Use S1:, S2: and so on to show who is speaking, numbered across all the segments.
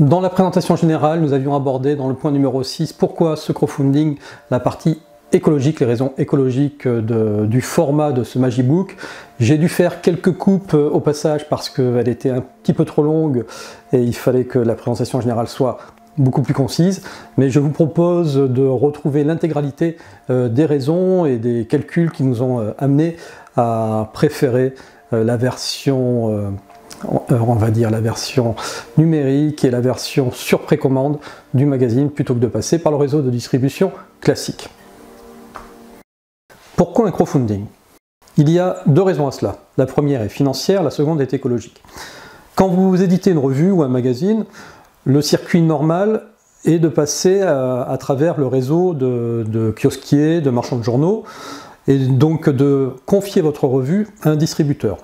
S1: Dans la présentation générale, nous avions abordé dans le point numéro 6 pourquoi ce crowdfunding, la partie écologique, les raisons écologiques du format de ce Magibook. J'ai dû faire quelques coupes au passage parce qu'elle était un petit peu trop longue et il fallait que la présentation générale soit beaucoup plus concise, mais je vous propose de retrouver l'intégralité des raisons et des calculs qui nous ont amenés à préférer la version on va dire la version numérique et la version sur précommande du magazine plutôt que de passer par le réseau de distribution classique. Pourquoi un crowdfunding? Il y a deux raisons à cela. La première est financière, la seconde est écologique. Quand vous éditez une revue ou un magazine, le circuit normal est de passer à travers le réseau de kiosquiers, de marchands de journaux, et donc de confier votre revue à un distributeur.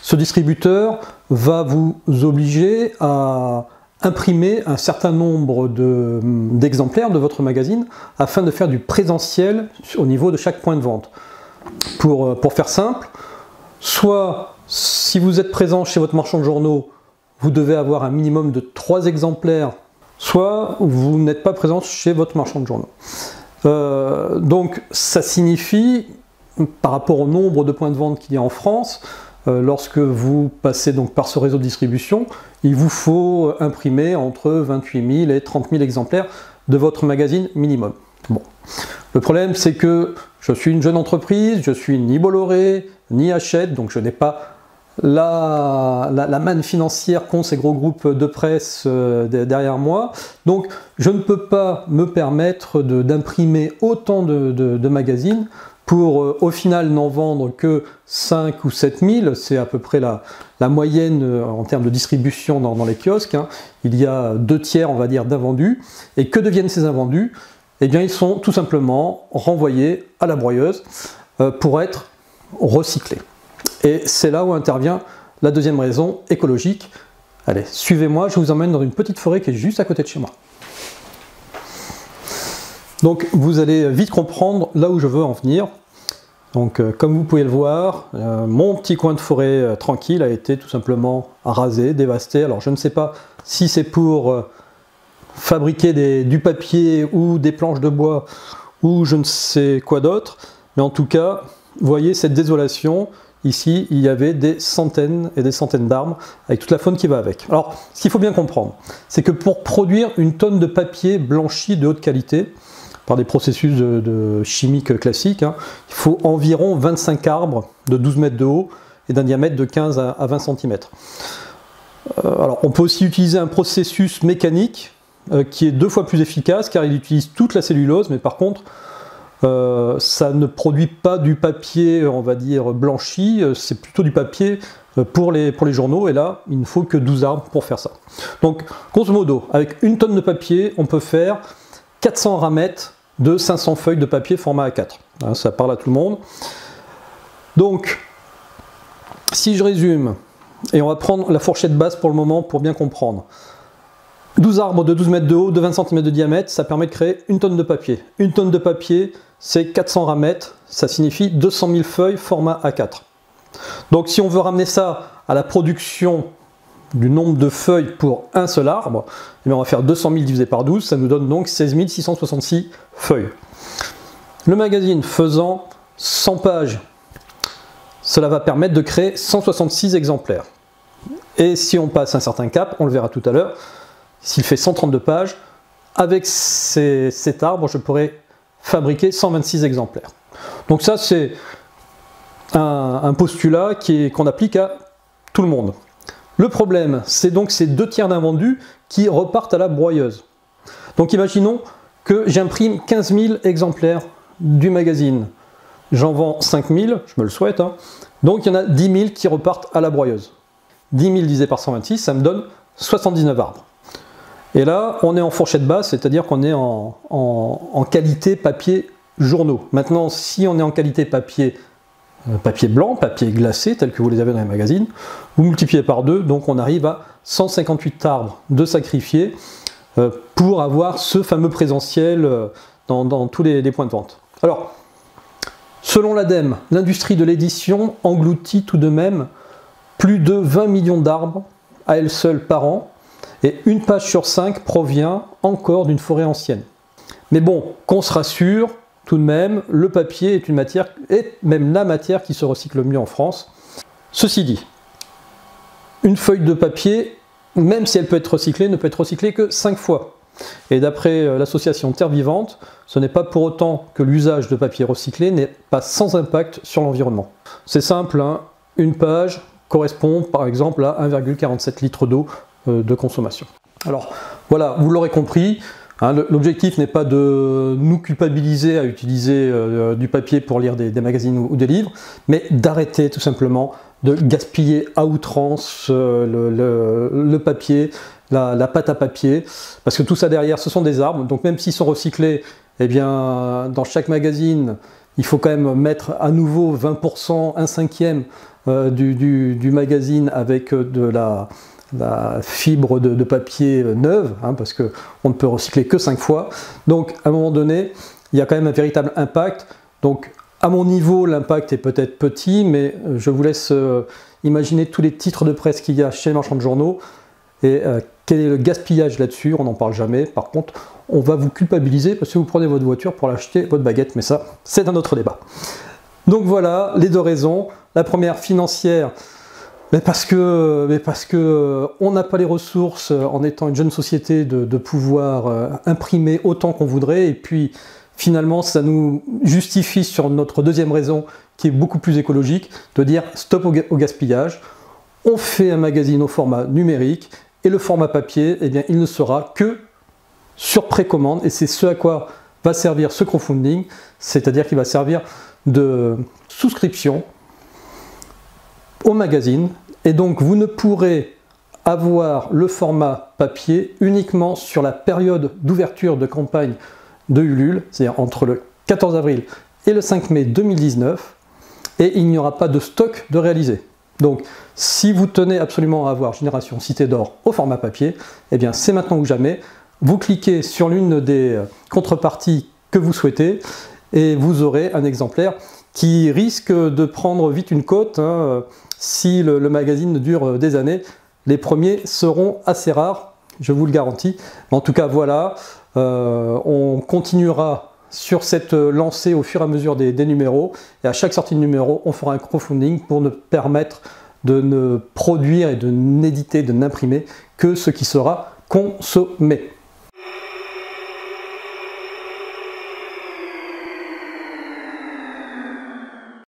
S1: Ce distributeur va vous obliger à imprimer un certain nombre d'exemplaires de votre magazine afin de faire du présentiel au niveau de chaque point de vente. Pour faire simple, soit si vous êtes présent chez votre marchand de journaux, vous devez avoir un minimum de 3 exemplaires, soit vous n'êtes pas présent chez votre marchand de journaux. Donc ça signifie, par rapport au nombre de points de vente qu'il y a en France, lorsque vous passez donc par ce réseau de distribution, il vous faut imprimer entre 28 000 et 30 000 exemplaires de votre magazine minimum. Bon. Le problème, c'est que je suis une jeune entreprise, je suis ni Bolloré, ni Hachette, donc je n'ai pas la manne financière qu'ont ces gros groupes de presse derrière moi. Donc je ne peux pas me permettre d'imprimer autant de magazines pour au final n'en vendre que 5 ou 7 000, c'est à peu près la moyenne en termes de distribution dans les kiosques. Hein. Il y a 2 tiers, on va dire, d'invendus. Et que deviennent ces invendus? Eh bien, ils sont tout simplement renvoyés à la broyeuse pour être recyclés. Et c'est là où intervient la deuxième raison écologique. Allez, suivez-moi, je vous emmène dans une petite forêt qui est juste à côté de chez moi. Donc vous allez vite comprendre là où je veux en venir. Donc comme vous pouvez le voir, mon petit coin de forêt tranquille a été tout simplement rasé, dévasté. Alors je ne sais pas si c'est pour fabriquer du papier ou des planches de bois ou je ne sais quoi d'autre, mais en tout cas, vous voyez cette désolation. Ici, il y avait des centaines et des centaines d'arbres avec toute la faune qui va avec. Alors, ce qu'il faut bien comprendre, c'est que pour produire une tonne de papier blanchi de haute qualité, par des processus de chimique classiques, hein, il faut environ 25 arbres de 12 mètres de haut et d'un diamètre de 15 à 20 cm. Alors, on peut aussi utiliser un processus mécanique qui est 2 fois plus efficace car il utilise toute la cellulose, mais par contre, ça ne produit pas du papier, on va dire, blanchi, c'est plutôt du papier pour les journaux, et là, il ne faut que 12 arbres pour faire ça. Donc, grosso modo, avec une tonne de papier, on peut faire 400 ramettes de 500 feuilles de papier format A4. Hein, ça parle à tout le monde. Donc, si je résume, et on va prendre la fourchette basse pour le moment pour bien comprendre. 12 arbres de 12 mètres de haut, de 20 cm de diamètre, ça permet de créer une tonne de papier. Une tonne de papier, c'est 400 ramettes, ça signifie 200 000 feuilles format A4. Donc si on veut ramener ça à la production du nombre de feuilles pour un seul arbre, eh bien on va faire 200 000 divisé par 12, ça nous donne donc 16 666 feuilles. Le magazine faisant 100 pages, cela va permettre de créer 166 exemplaires. Et si on passe un certain cap, on le verra tout à l'heure, s'il fait 132 pages, avec cet arbre, je pourrais fabriquer 126 exemplaires. Donc ça, c'est un postulat qu'on applique à tout le monde. Le problème, c'est donc ces 2 tiers d'invendus qui repartent à la broyeuse. Donc imaginons que j'imprime 15 000 exemplaires du magazine. J'en vends 5 000, je me le souhaite, hein. Donc il y en a 10 000 qui repartent à la broyeuse. 10 000 divisé par 126, ça me donne 79 arbres. Et là, on est en fourchette basse, c'est-à-dire qu'on est en qualité papier journaux. Maintenant, si on est en qualité papier blanc, papier glacé, tel que vous les avez dans les magazines, vous multipliez par 2, donc on arrive à 158 arbres de sacrifiés pour avoir ce fameux présentiel dans tous les points de vente. Alors, selon l'ADEME, l'industrie de l'édition engloutit tout de même plus de 20 millions d'arbres à elle seule par an, Et une page sur 5 provient encore d'une forêt ancienne. Mais bon, qu'on se rassure, tout de même, le papier est une matière, est même la matière qui se recycle le mieux en France. Ceci dit, une feuille de papier, même si elle peut être recyclée, ne peut être recyclée que 5 fois. Et d'après l'association Terre Vivante, ce n'est pas pour autant que l'usage de papier recyclé n'est pas sans impact sur l'environnement. C'est simple, hein, une page correspond par exemple à 1,47 litres d'eau de consommation. Alors voilà, vous l'aurez compris, hein, l'objectif n'est pas de nous culpabiliser à utiliser du papier pour lire des magazines ou des livres, mais d'arrêter tout simplement de gaspiller à outrance le papier, la pâte à papier, parce que tout ça derrière, ce sont des arbres, donc même s'ils sont recyclés, eh bien, dans chaque magazine, il faut quand même mettre à nouveau 20%, 1/5 du magazine avec de la fibre de papier neuve, hein, parce qu'on ne peut recycler que 5 fois. Donc, à un moment donné, il y a quand même un véritable impact. Donc, à mon niveau, l'impact est peut-être petit, mais je vous laisse imaginer tous les titres de presse qu'il y a chez les marchands de journaux. Et quel est le gaspillage là-dessus? On n'en parle jamais. Par contre, on va vous culpabiliser parce que vous prenez votre voiture pour l'acheter, votre baguette, mais ça, c'est un autre débat. Donc voilà, les deux raisons. La première, financière, mais parce que on n'a pas les ressources, en étant une jeune société, de pouvoir imprimer autant qu'on voudrait, et puis finalement, ça nous justifie sur notre deuxième raison, qui est beaucoup plus écologique, de dire stop au gaspillage. On fait un magazine au format numérique, et le format papier, eh bien, il ne sera que sur précommande, et c'est ce à quoi va servir ce crowdfunding, c'est-à-dire qu'il va servir de souscription au magazine, et donc vous ne pourrez avoir le format papier uniquement sur la période d'ouverture de campagne de Ulule, c'est-à-dire entre le 14 avril et le 5 mai 2019, et il n'y aura pas de stock de réalisé. Donc, si vous tenez absolument à avoir Génération Cité d'Or au format papier, eh bien c'est maintenant ou jamais. Vous cliquez sur l'une des contreparties que vous souhaitez et vous aurez un exemplaire qui risque de prendre vite une côte, hein, si le magazine dure des années. Les premiers seront assez rares, je vous le garantis. En tout cas, voilà, on continuera sur cette lancée au fur et à mesure des numéros, et à chaque sortie de numéro, on fera un crowdfunding pour nous permettre de ne produire et de n'éditer, de n'imprimer que ce qui sera consommé.